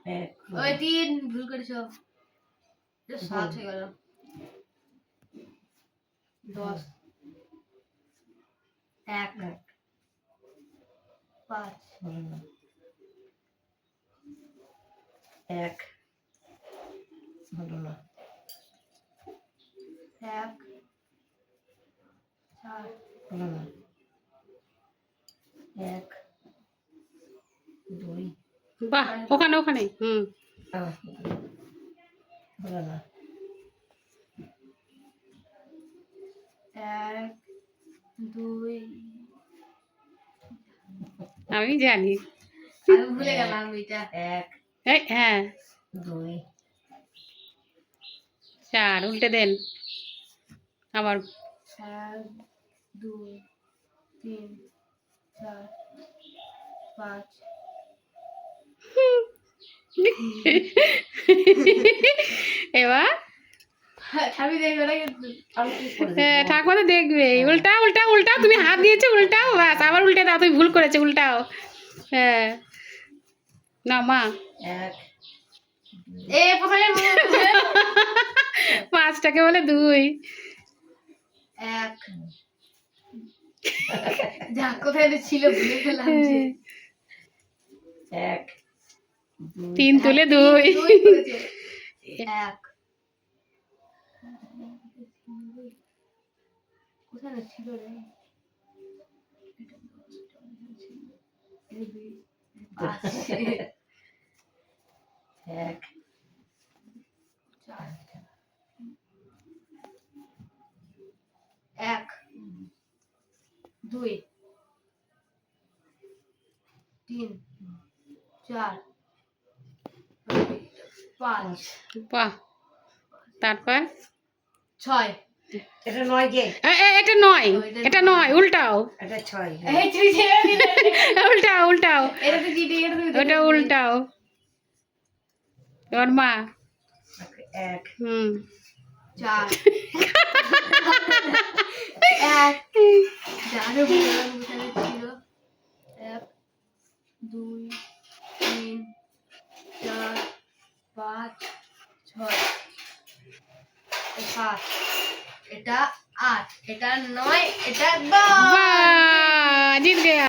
এক ওই 3 ভুল করেছো। 7 হয়ে গেল। 10 1 5 হলো না। এক হলো না। 1 4 হলো না। এক দুই বাহ, ওখানে ওখানে হলো না। 1 2 আমি জানি। আমি ভুলে গেলাম এটা। এক এই হ্যাঁ, দুই 4 উল্টে দেন আবার। 1 2 3 4 5 এবার আমি দেখবো না কিন্তু। আমি কি করে হ্যাঁ, দেখবো? ঠাকুমা তো দেখবে। উল্টাও উল্টাও উল্টাও, তুমি হাত দিয়েছো, উল্টাও, বাস আবার উল্টে দাও, তুমি ভুল করেছো, উল্টাও। হ্যাঁ, না মা, এক এ প্রথমে 5টাকে বলে 2। 1 যা কোথায় যে ছিল ভুলে গেলাম যে। এক 3 তুলে 2। 2 করেছে। 1 কোথায় ছিল রে? এই 2 5 এক 4 1 2 3 4 5 বাহ, তারপর 6 এটা নয় গে, এটা নয়, এটা নয়, উল্টাও এটা ছয়। এই তুই ছেড়ে দিলে। উল্টাও উল্টাও, এটা তো চিটিং, এটা তো ওটা উল্টাও। এবার মা, এক 4 1 জানো বললাম কোথায় ছিল। 1 2 3 4 5 6 7 এটা 8 এটা 9 এটা 10। বাহ, জিত গয়া।